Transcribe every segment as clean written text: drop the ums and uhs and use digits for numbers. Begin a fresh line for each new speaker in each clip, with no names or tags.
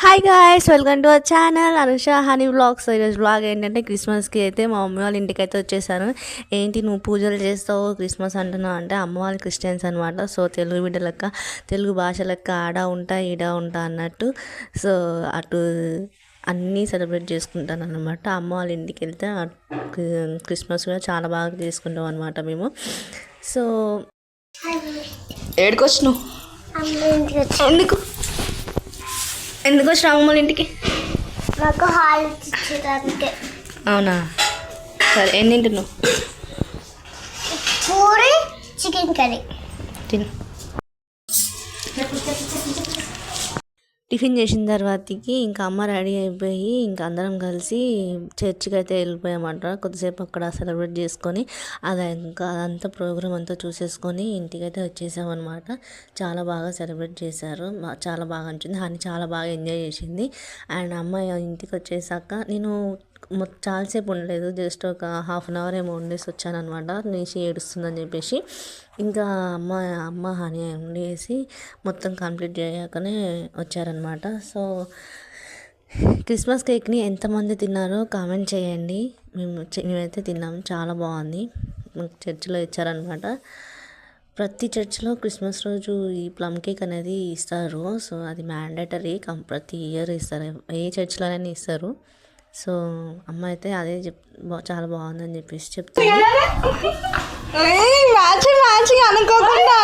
Hi guys, welcome to our channel Anusha honey vlogs. ఈరోజు vlog ఏంటంటే క్రిస్మస్కి అయితే మా మమ్మీ వాళ్ళ ఇంటికి అయితే వచ్చేసాను. ఏంటి నువ్వు పూజలు చేస్తావు క్రిస్మస్ అంటున్నావు అంటే, అమ్మ వాళ్ళు క్రిస్టియన్స్ అనమాట. సో తెలుగు బిడ్డ లెక్క, తెలుగు భాష లెక్క ఆడ ఉంటా ఈడ ఉంటా అన్నట్టు. సో అటు అన్నీ సెలబ్రేట్ చేసుకుంటాను అనమాట. అమ్మ వాళ్ళ ఇంటికి వెళ్తే క్రిస్మస్ కూడా చాలా బాగా చేసుకుంటాం అనమాట మేము. సో ఏడుకొచ్చినావు? ఎందుకు వచ్చినావు అమ్మ వాళ్ళ ఇంటికి?
నాకు హాల్ ఇచ్చడానికి.
అవునా, సరే. ఏం తింటున్నావు?
పూరి చికెన్ కర్రీ
తిను. టిఫిన్ చేసిన తర్వాతకి ఇంకా అమ్మ రెడీ అయిపోయి ఇంకా అందరం కలిసి చర్చికి అయితే వెళ్ళిపోయామంట. కొద్దిసేపు అక్కడ సెలబ్రేట్ చేసుకొని అదంతా ప్రోగ్రామ్ అంతా చూసేసుకొని ఇంటికైతే వచ్చేసామన్నమాట. చాలా బాగా సెలబ్రేట్ చేశారు, చాలా బాగా అనిపించింది. హనీ చాలా బాగా ఎంజాయ్ చేసింది. అండ్ అమ్మ ఇంటికి వచ్చేసాక నేను చాలాసేపు ఉండలేదు, జస్ట్ ఒక హాఫ్ అన్ అవర్ ఏమో ఉండేసి వచ్చానమాట. నేసి ఏడుస్తుందని చెప్పేసి ఇంకా అమ్మ హనీ ఉండేసి మొత్తం కంప్లీట్ చేయకనే వచ్చారనమాట. సో క్రిస్మస్ కేక్ని ఎంతమంది తిన్నారో కామెంట్ చేయండి. మేమైతే తిన్నాము, చాలా బాగుంది. చర్చిలో ఇచ్చారనమాట. ప్రతి చర్చ్లో క్రిస్మస్ రోజు ఈ ప్లమ్ కేక్ అనేది ఇస్తారు. సో అది మ్యాండేటరీ, ప్రతి ఇయర్ ఇస్తారు, ఏ చర్చ్లోనైనా ఇస్తారు. సో అమ్మ అయితే అదే చాలా బాగుందని చెప్పేసి చెప్తాను. మ్యాచింగ్ అనుకోకుండా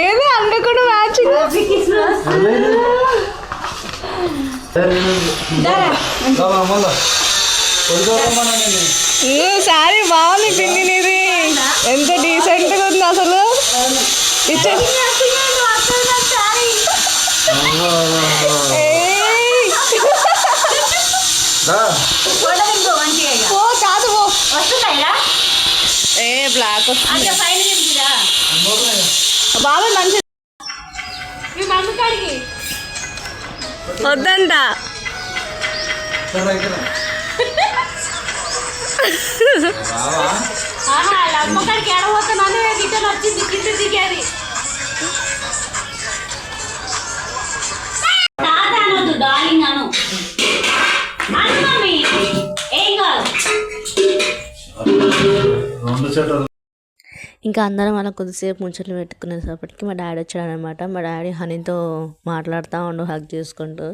ఏది అనుకోకుండా మ్యాచింగ్. సారీ బాగుంది పిండి నీది, ఎంత డీసెంట్గా ఉంది అసలు. బ్లాక్ బాబా మంచి వద్దంట.
అమ్మకాడికి ఎడబోతున్నాను రిటర్న్ వచ్చింది కింద దిగేది. తాతనొద్దు డార్లింగ్ అను మమ్మీ, ఏం కాదు.
ఇంకా అందరం అలా కొద్దిసేపు ముచ్చట్లు పెట్టుకునేసప్పటికి మా డాడీ వచ్చాడనమాట. మా డాడీ హనీతో మాట్లాడుతూ ఉండు, హగ్ చేసుకుంటూ,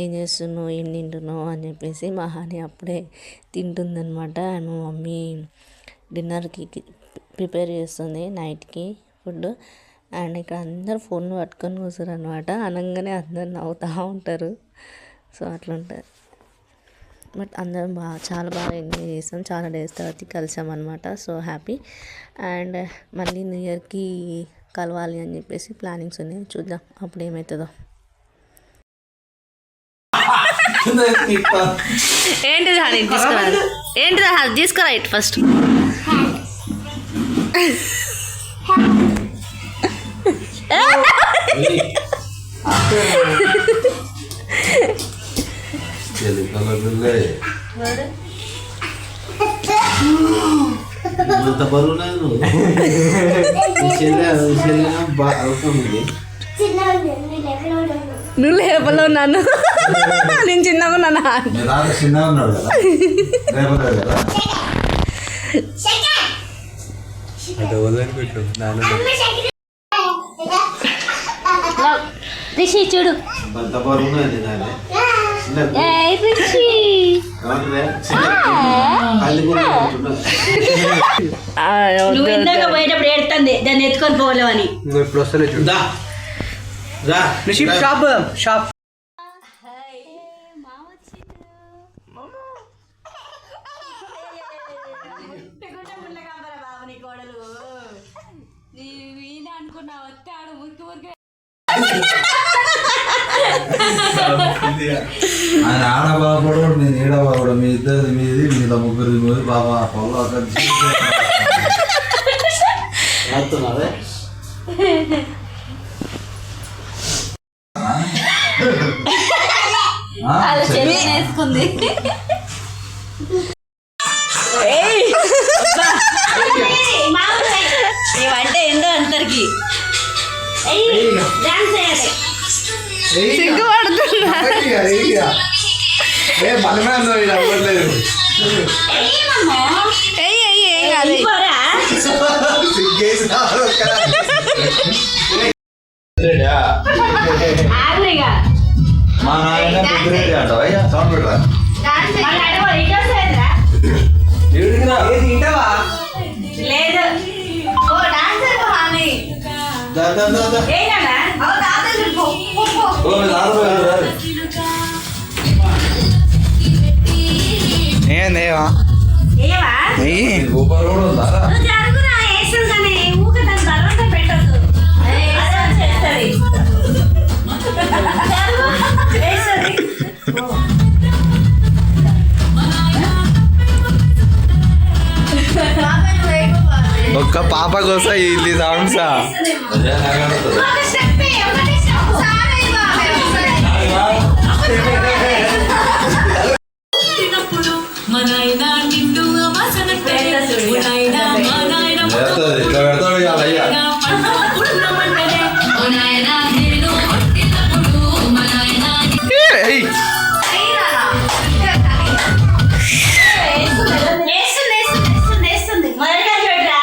ఏం చేస్తున్నావు, ఏం తింటున్నావు అని చెప్పేసి. మా హనీ అప్పుడే తింటుందనమాట. అండ్ మా మమ్మీ డిన్నర్కి ప్రిపేర్ చేస్తుంది, నైట్కి ఫుడ్. అండ్ ఇక్కడ అందరు ఫోన్లు పట్టుకొని కూర్చోరు అనమాట. అనగానే అందరు నవ్వుతూ ఉంటారు. సో అట్లా ఉంటుంది. బట్ అందరం చాలా బాగా ఎంజాయ్ చేసాం. చాలా డేస్ తర్వాత కలిసామన్నమాట. So happy. అండ్ మళ్ళీ న్యూ ఇయర్కి కలవాలి అని చెప్పేసి ప్లానింగ్స్ ఉన్నాయి. చూద్దాం అప్పుడు ఏమవుతుందో. ఏంటిది హనీ తీసుకురా, ఏంటిది తీసుకురా ఇటు ఫస్ట్. నువ్వు లేపలో ఉన్నాను, నేను చిన్నగా ఉన్నాను.
రిషి చూడు, నువ్వు ఇందాక పోయేటప్పుడు ఏడుతుంది దాన్ని ఎత్తుకొని పోలేవని. అనుకున్నా వస్తాడు ఊరికే
ఆయన ఆడబాబడు, నేను ఏడబాబడు, మీ ఇద్దరు మీది, మీద ముగ్గురు పోయి బాబా పొలం అదే
వేసుకుంది. డాన్స్ చేయాలి.
సిగ్గుపడుతున్నా.
ఏమమ్మా?
ఏయ్ ఏయ్ ఏం కాదు.
పోరా? ఆగురిగా.
మా నాయన పెద్దరెడ్డి అంటావా సౌండ్ పెట్టరా
మళ్ళీ అడుగు, ఇటు వస్తుందిరా? లేదు. ఓ డాన్సర్ హామీ. ఏనా? ఓ డాన్సర్ పో పో పో.
ఏందేవా
ఏవా?
ఊపర్ కూడా ఉందా
నువ్వు జరుగురా, వేస్తుంది కానీ ఊరికే దాని బలవంతం పెట్టొద్దు. అదే చేస్తుంది. జరుగు, వేస్తుంది.
ఒక్క పాప కోసం ఇది సాంగ్సా
ఒక స్టెప్ ఏ, ఒకటి స్టెప్ సారే బాబే ఒకసారి.
చేస్తుంది ఇట్లా పెడతాడు ఇవాళ అయ్యా
ఏయ్,
వేస్తుంది. మొదటిగా చూడరా.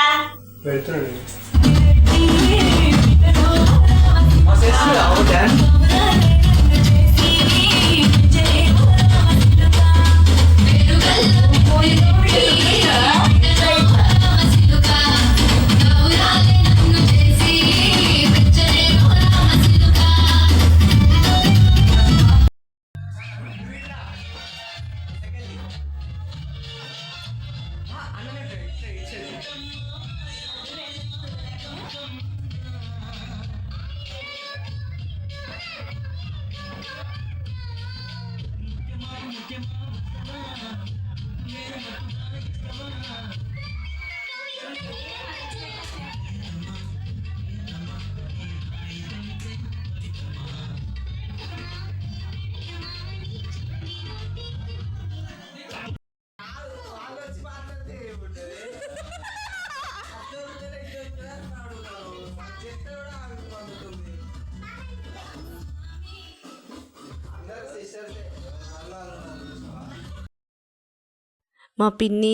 మా పిన్ని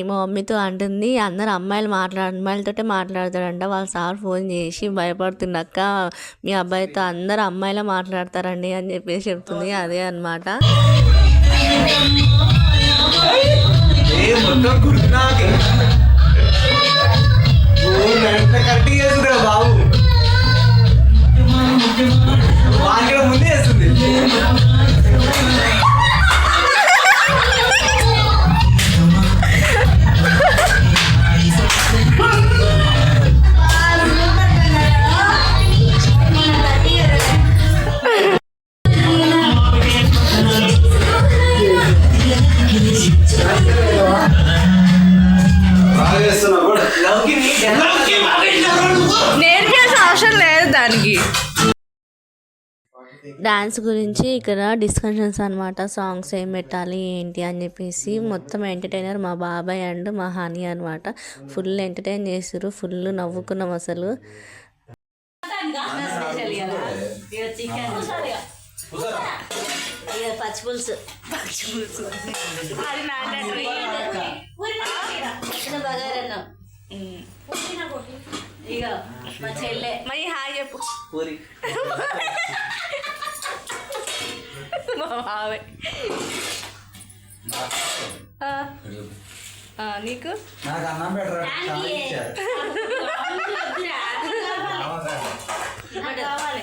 మా మమ్మీతో అంటుంది, అందరు అమ్మాయిలతోటే మాట్లాడతారంట. వాళ్ళ సార్ ఫోన్ చేసి భయపడుతున్నక్క మీ అబ్బాయితో అందరు అమ్మాయిలే మాట్లాడతారండి అని చెప్పేసి చెప్తుంది. అదే అనమాట.
బాబు ముందే వేస్తుంది.
నేర్పించాల్సిన అవసరం లేదు దానికి. డాన్స్ గురించి ఇక్కడ డిస్కషన్స్ అనమాట. సాంగ్స్ ఏం పెట్టాలి ఏంటి అని చెప్పేసి మొత్తం ఎంటర్టైనర్ మా బాబాయ్ అండ్ మా హనీ అనమాట. ఫుల్ ఎంటర్టైన్ చేసారు, ఫుల్ నవ్వుకున్నాం అసలు.
పచ్చిపులుసు బగారన్నం. ఇక మా చెల్లె
మరి హాయ్ చెప్పు.
పూరి
మా బాబాయ్ నీకు
నాకు అన్నం పెట్టరా
కావాలి.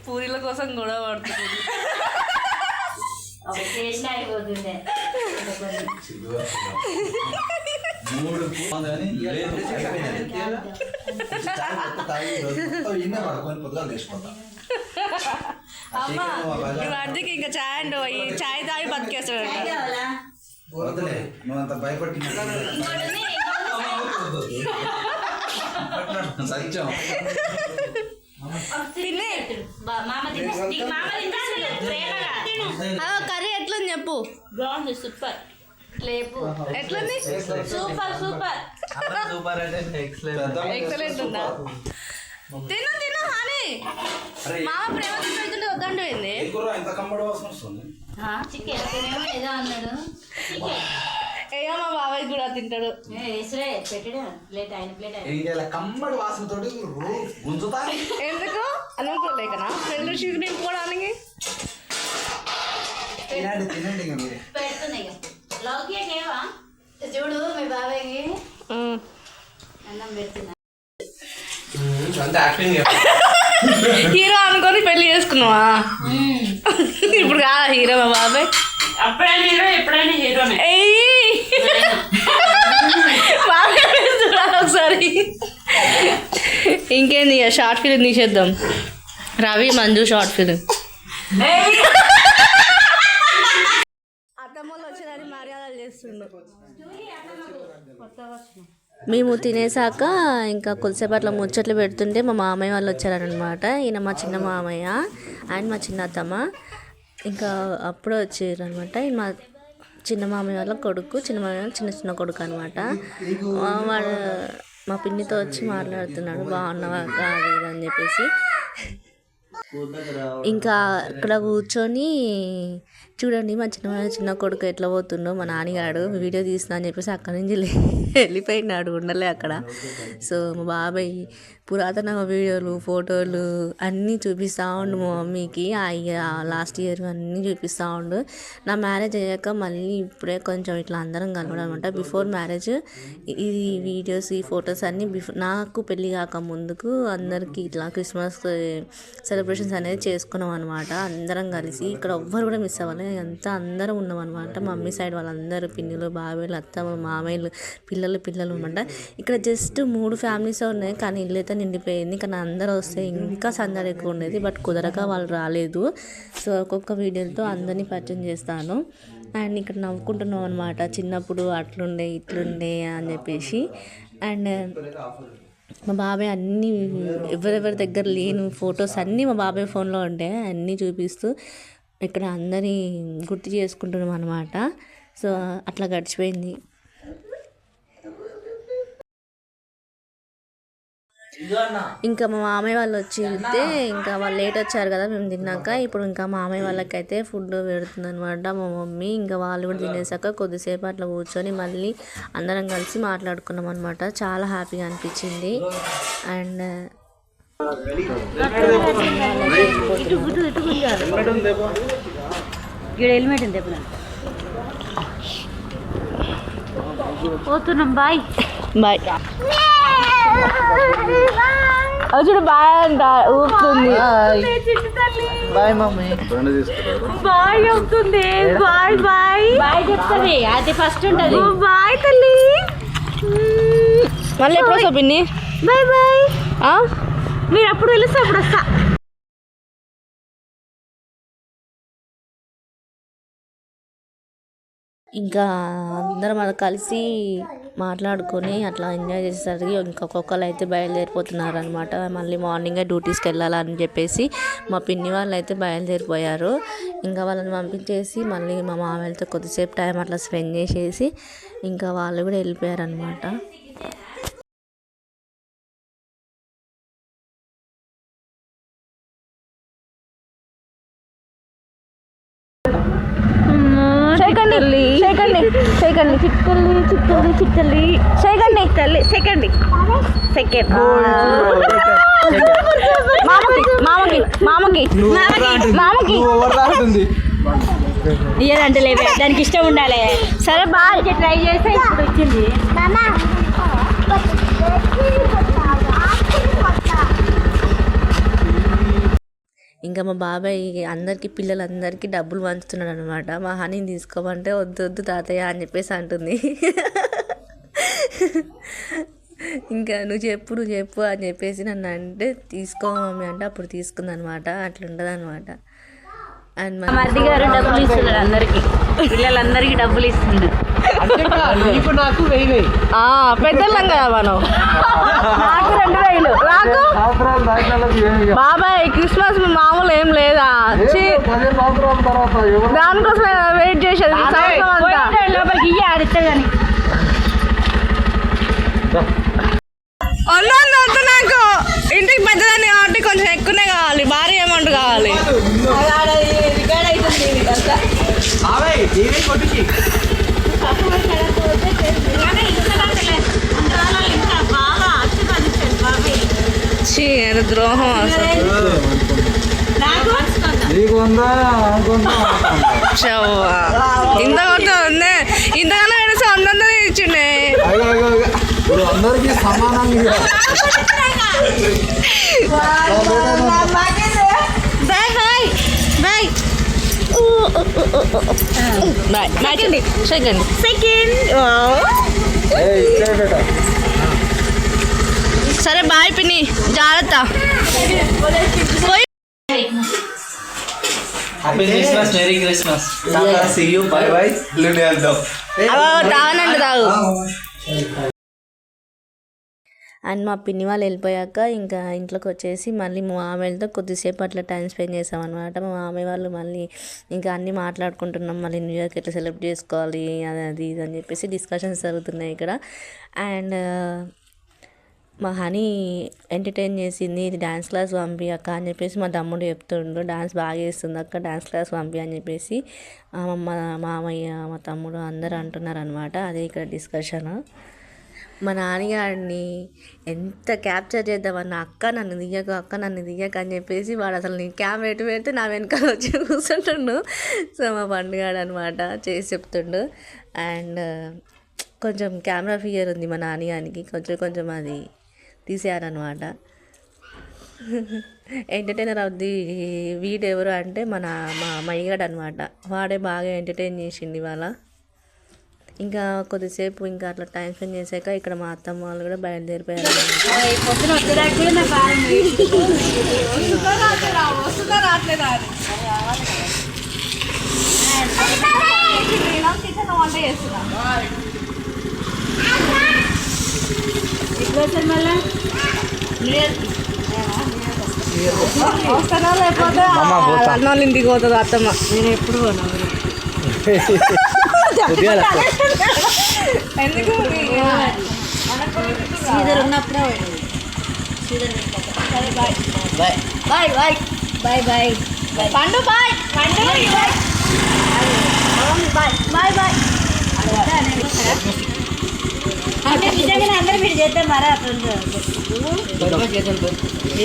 పూరీల కోసం గొడవ పడుతుంది.
చేసిన అయిపోతుండే.
అర్జుకి ఇంకా చాయ్ అండి, చాయ్ తాగి బతికేస్తాడు.
నువ్వు అంత భయపడి సత్యం
కర్రీ ఎట్లుంది చెప్పు.
బాగుంది, సూపర్. లేపు
ఎట్లుంది?
Super super.
సూపర్ అంటే
ఎక్సలెంట్ ఉందా? తిను తిను హాని మామ ప్రేమ పెడుతుంటే వద్దండి ఏంది
ఎంత కమ్మడి వాసన వస్తుంది.
చికెన్ తినేమో ఏదో అన్నాడు.
ఏమో మా బాబాయ్ కూడా తింటాడు.
వేసుడే పెట్టాడు ప్లేట్ ఆయన ప్లేట్
కమ్మడి వాసనతోటి గుంజుతా.
ఎందుకు అనుకోలేకనా ఫ్రెండ్షిప్ నింపుకోవడానికి
తినండి తినండి ఇక మీరే.
పెడుతున్నాయి లౌకి ఏవా చూడు మీ బాబాయ్కి అన్నం పెడుతున్నా.
హీరో అనుకొని పెళ్లి చేసుకున్నావా? ఇప్పుడు కాదా హీరో మా బాబాయ్?
అప్పుడైనా హీరో ఎప్పుడైనా హీరోనే.
బాబాయ్ చూడాలి ఒకసారి. ఇంకేంది ఇక షార్ట్ ఫిలిం తీసేద్దాం. Ravi Manju short film. అత్తమ్మలు వచ్చినని మర్యాదలు చేస్తుండు. మేము తినేసాక ఇంకా కొద్దిసేపట్లో ముచ్చట్లు పెడుతుంటే మా మామయ్య వాళ్ళు వచ్చారనమాట. ఈయన మా చిన్న మామయ్య అండ్ మా చిన్న అత్తమ్మ ఇంకా అప్పుడే వచ్చారనమాట. ఈయన మా చిన్న మామయ్య వాళ్ళ కొడుకు, చిన్న మామయ్య వాళ్ళ చిన్న చిన్న కొడుకు అనమాట. వాడు మా పిన్నితో వచ్చి మాట్లాడుతున్నాడు, బాగున్నావా అది ఇది అని చెప్పేసి. ఇంకా అక్కడ కూర్చొని చూడండి మా చిన్న కొడుకు ఎట్లా పోతుండో. మా నాన్నగాడు వీడియో తీస్తున్నా అని చెప్పేసి అక్కడి నుంచి వెళ్ళిపోయినాడు, ఉండలే అక్కడ. సో మా బాబాయ్ పురాతన వీడియోలు ఫోటోలు అన్నీ చూపిస్తూ ఉండు మా మమ్మీకి. లాస్ట్ ఇయర్ అన్నీ చూపిస్తూ ఉండు. నా మ్యారేజ్ అయ్యాక మళ్ళీ ఇప్పుడే కొంచెం ఇట్లా అందరం కలవడం అనమాట. బిఫోర్ మ్యారేజ్ ఈ వీడియోస్ ఈ ఫొటోస్ అన్నీ నాకు పెళ్ళి కాక ముందుకు అందరికీ ఇట్లా క్రిస్మస్ సెలబ్రేషన్స్ అనేది చేసుకున్నాం అనమాట. అందరం కలిసి ఇక్కడ ఎవ్వరు కూడా మిస్ అవ్వాలి, అంతా అందరం ఉన్నాం అనమాట. మమ్మీ సైడ్ వాళ్ళందరూ పిన్నులు బాబాయ్లు అత్తమ్మ మామయ్యలు పిల్లలు అనమాట. ఇక్కడ జస్ట్ 3 ఫ్యామిలీస్ ఉన్నాయి కానీ ఇల్లు అయితే నిండిపోయింది. కానీ అందరూ వస్తే ఇంకా సందడి ఎక్కువ ఉండేది, బట్ కుదరక వాళ్ళు రాలేదు. సో ఒక్కొక్క వీడియోతో అందరినీ పరిచయం చేస్తాను. అండ్ ఇక్కడ నవ్వుకుంటున్నాం అనమాట, చిన్నప్పుడు అట్లుండే ఇట్లుండే అని చెప్పేసి. అండ్ మా బాబాయ్ అన్నీ ఎవరెవరి దగ్గర లేని ఫొటోస్ అన్నీ మా బాబాయ్ ఫోన్లో ఉండే అన్నీ చూపిస్తూ ఇక్కడ అందరి గుర్తు చేసుకుంటున్నాం అనమాట. సో అట్లా గడిచిపోయింది. ఇంకా మా మామయ్య వాళ్ళు వచ్చితే ఇంకా వాళ్ళు లేట్ వచ్చారు కదా మేము తిన్నాక. ఇప్పుడు ఇంకా మామయ్య వాళ్ళకైతే ఫుడ్ పెడుతుంది అనమాట మా మమ్మీ. ఇంకా వాళ్ళు కూడా తినేసాక కొద్దిసేపు అట్లా కూర్చొని మళ్ళీ అందరం కలిసి మాట్లాడుకున్నాం అనమాట. చాలా హ్యాపీగా అనిపించింది. అండ్
హెల్మెట్ ఉంది పోతున్నాం. బాయ్
బాయ్ చూడు బాయ్ అంట ఊపుతుంది.
Bye mummy.
బాయ్ అవుతుంది. బాయ్ బాయ్ బాయ్ చెప్తుంది, అది ఫస్ట్ ఉంటుంది. బాయ్ తల్లి.
మళ్ళీ ఎప్పుడు వస్తావు పిన్ని?
Bye bye. మీరు అప్పుడు పిలిస్తే అప్పుడు వస్తా.
ఇంకా అందరం అలా కలిసి మాట్లాడుకొని అట్లా ఎంజాయ్ చేసేసరికి ఇంకొకళ్ళు అయితే బయలుదేరిపోతున్నారు అనమాట. మళ్ళీ మార్నింగే డ్యూటీస్కి వెళ్ళాలని చెప్పేసి మా పిన్ని వాళ్ళు అయితే బయలుదేరిపోయారు. ఇంకా వాళ్ళని పంపించేసి మళ్ళీ మా మామయ్యలతో కొద్దిసేపు టైం అట్లా స్పెండ్ చేసేసి ఇంకా వాళ్ళు కూడా వెళ్ళిపోయారు అనమాట.
ఇయ్యదంటే లేదు, దానికి ఇష్టం ఉండాలి. సరే బాగా ట్రై చేస్తే ఇప్పుడు వచ్చింది.
ఇంకా మా బాబాయ్ అందరికీ పిల్లలందరికీ డబ్బులు పంచుతున్నాడు అనమాట. మా హనీని తీసుకోమంటే వద్దు తాతయ్య అని చెప్పేసి అంటుంది. ఇంకా నువ్వు చెప్పు అని చెప్పేసి నన్ను అంటే తీసుకో మమ్మీ అంటే అప్పుడు తీసుకుంది అనమాట. అట్లుంటుంది అనమాట. అండ్
మరిది గారు డబ్బులు ఇస్తున్నాడు అందరికి, పిల్లలందరికీ డబ్బులు ఇస్తుంది.
పెద్దలం కదా మనం. నాకు 2000 నాకు బాబాయ్ క్రిస్మస్ మామూలు ఏం లేదా, దానికోసం వెయిట్ చేసేది
లోపలికి ఇయ్యి ఆడితే కానీ.
వద్దు నాకు ఇంటికి పెద్ద
కావాలి రికార్డ్ అవుతుంది ఇదంతా. ఛీ, ఆయన ద్రోహం అసలు.
నీకు ఉందా అనుకుంటా
చవ్వా. ఇంతకన్నా కనీసం అందరినీ ఇచ్చిండే.
ఇప్పుడు అందరికీ సమానంగా
bye bye bye bye second సరే బాయ్ పిన్ని జాగ్రత్త పోయి
happy Christmas, merry Christmas. See you, bye bye.
తాగనండి తాగు.
అండ్ మా పిన్ని వాళ్ళు వెళ్ళిపోయాక ఇంకా ఇంట్లోకి వచ్చేసి మళ్ళీ మా మామయ్యలతో కొద్దిసేపు అట్లా టైం స్పెండ్ చేసామన్నమాట. మా మామయ్య వాళ్ళు మళ్ళీ ఇంకా అన్నీ మాట్లాడుకుంటున్నాం, మళ్ళీ న్యూ ఇయర్కి ఎట్లా సెలబ్రేట్ చేసుకోవాలి అది ఇది అని చెప్పేసి డిస్కషన్స్ జరుగుతున్నాయి ఇక్కడ. అండ్ మా హనీ ఎంటర్టైన్ చేసింది, ఇది డ్యాన్స్ క్లాస్ పంపి అక్క అని చెప్పేసి మా తమ్ముడు చెప్తుండు. డాన్స్ బాగా చేస్తుంది అక్క, డ్యాన్స్ క్లాస్ పంపి అని చెప్పేసి మా మామయ్య మా తమ్ముడు అందరూ అంటున్నారు అనమాట. అదే ఇక్కడ డిస్కషన్. మా నాన్నగారిని ఎంత క్యాప్చర్ చేద్దామన్న అక్క నన్ను దియ్యక అని చెప్పేసి వాడు అసలు నేను క్యామ్ ఎటు పెడితే నా వెనకాల వచ్చి కూర్చుంటుండు. సో మా పండుగాడు అనమాట చేసి చెప్తుండు. అండ్ కొంచెం కెమెరా ఫియర్ ఉంది మా నాన్నగారికి, కొంచెం అది తీసేయాలన్నమాట. ఎంటర్టైనర్ ఆఫ్ ది వీడ్ ఎవరు అంటే మా మయ్యగాడు అనమాట. వాడే బాగా ఎంటర్టైన్ చేసిండు ఇవాళ. ఇంకా కొద్దిసేపు ఇంకా అట్లా టైం స్పెండ్ చేశాక ఇక్కడ మా అత్తమ్మ వాళ్ళు కూడా బయలుదేరిపోయారు.
అన్నాళ్ళు ఇంటికి పోతుంది అత్తమ్మ. నేను ఎప్పుడు ఎందుకు శ్రీధర్ ఉన్నప్పుడే bye bye bye bye bye Pandu bye Pandu bye bye bye. అంటే నిజంగా అందరూ మీరు చేద్దాం మరా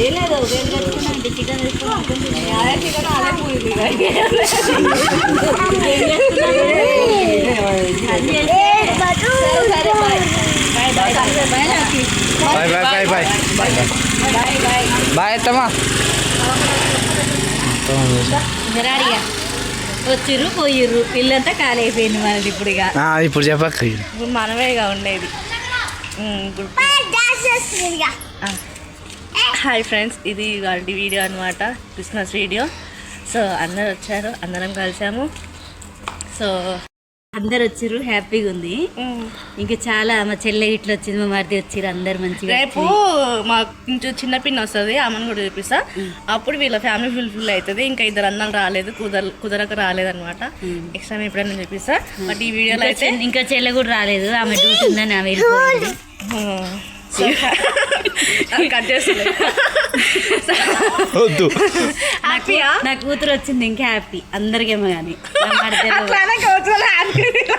ఏం లేదు చికెన్
బాయ్ అత్తమ్మా.
వచ్చిర్రు పోయిర్రు, ఇల్లంతా ఖాళీ అయిపోయింది మనది. ఇప్పుడు ఇక
ఇప్పుడు చెప్పక్క,
ఇప్పుడు మనమేగా ఉండేది. హాయ్ ఫ్రెండ్స్, ఇది వాళ్ళ వీడియో అనమాట, క్రిస్మస్ వీడియో. సో అందరు వచ్చారు, అందరం కలిసాము. సో అందరు వచ్చిర్రు, హ్యాపీగా ఉంది. ఇంకా చాలా మా చెల్లె ఇట్లా వచ్చింది, మా మరిది వచ్చిర్రు, అందరు మంచిగా. రేపు మా కొంచెం చిన్న పిన్న వస్తుంది, ఆమెను కూడా చూపిస్తా. అప్పుడు వీళ్ళ ఫ్యామిలీ ఫుల్ అవుతుంది. ఇంకా ఇద్దరు అన్నాలు రాలేదు, కుదరక రాలేదు అనమాట. నెక్స్ట్ టైం ఎప్పుడైనా చూపిస్తా. బట్ ఈ వీడియోలో అయితే ఇంకా చెల్లె కూడా రాలేదు, ఆమె డ్యూటీ ఉందని ఆమె వెళ్ళిపోయింది. కట్ చేస్తుంది. నా కూతురు వచ్చింది, ఇంకా హ్యాపీ అందరికేమో కానీ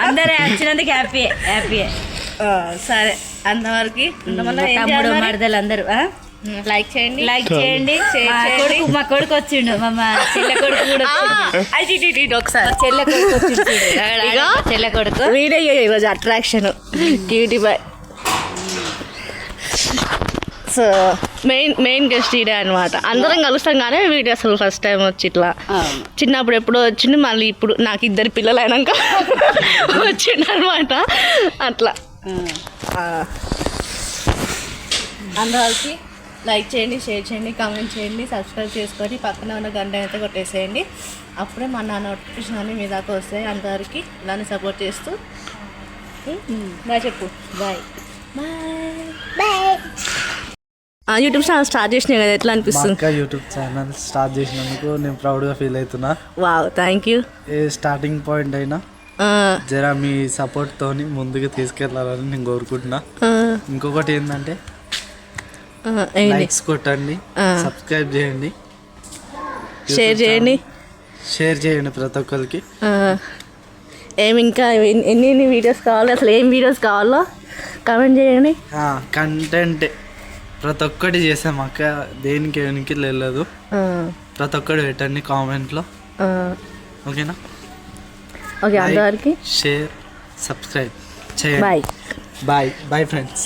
అందరూ వచ్చినందుకు హ్యాపీ. సరే అంతవరకు తమ్ముడు మరదలు అందరూ లైక్ చేయండి. మా కొడుకు వచ్చిండు, మా చెల్లె కొడుకు కూడా ఒకసారి చెల్లె కొడుకు వీడియో ఈరోజు attraction cutie boy. So main guest ఈడే అనమాట. అందరం కలుస్తాం కానీ వీడియో అసలు ఫస్ట్ టైం వచ్చి ఇట్లా చిన్నప్పుడు ఎప్పుడో వచ్చింది, మళ్ళీ ఇప్పుడు నాకు ఇద్దరు పిల్లలు అయినాక వచ్చిండు అనమాట. అట్లా అందరికి లైక్ చేయండి, షేర్ చేయండి, కామెంట్ చేయండి, సబ్స్క్రైబ్ చేసుకొని పక్కన ఉన్న గంట అయితే కొట్టేసేయండి. అప్పుడే మా నా నోటిఫికేషన్ అన్నీ మీ దాకా వస్తాయి. అందరికి ఇలానే సపోర్ట్ చేస్తూ బాయ్ చెప్పు. Bye bye. YouTube channel start చేసినా కదా, ఎట్లా అనిపిస్తుంది?
యూట్యూబ్ ఛానల్ స్టార్ట్ చేసినందుకు నేను ప్రౌడ్గా ఫీల్ అవుతున్నా.
Wow, thank you.
A starting point అయినా జరా మీ సపోర్ట్ తోని ముందుకు తీసుకెళ్లాలని నేను కోరుకుంటున్నా. ఇంకొకటి ఏంటంటే లైక్స్ కొట్టండి, సబ్స్క్రైబ్ చేయండి.
షేర్ చేయండి.
షేర్ చేయండి ప్రతి ఒక్కరికి.
ఏమి ఇంకా ఎన్ని వీడియోస్ కావాలో, అసలు ఏం వీడియోస్ కావాలో కామెంట్ చేయండి.
కంటెంట్ ప్రతి ఒక్కటి చేసాం అక్క, దేనికి వెనికి లేదు. ప్రతి ఒక్కటి పెట్టండి కామెంట్లో. ఓకేనా?
ఓకే, అంతవరకు
షేర్ సబ్స్క్రైబ్ చేయండి.
Bye
bye bye friends.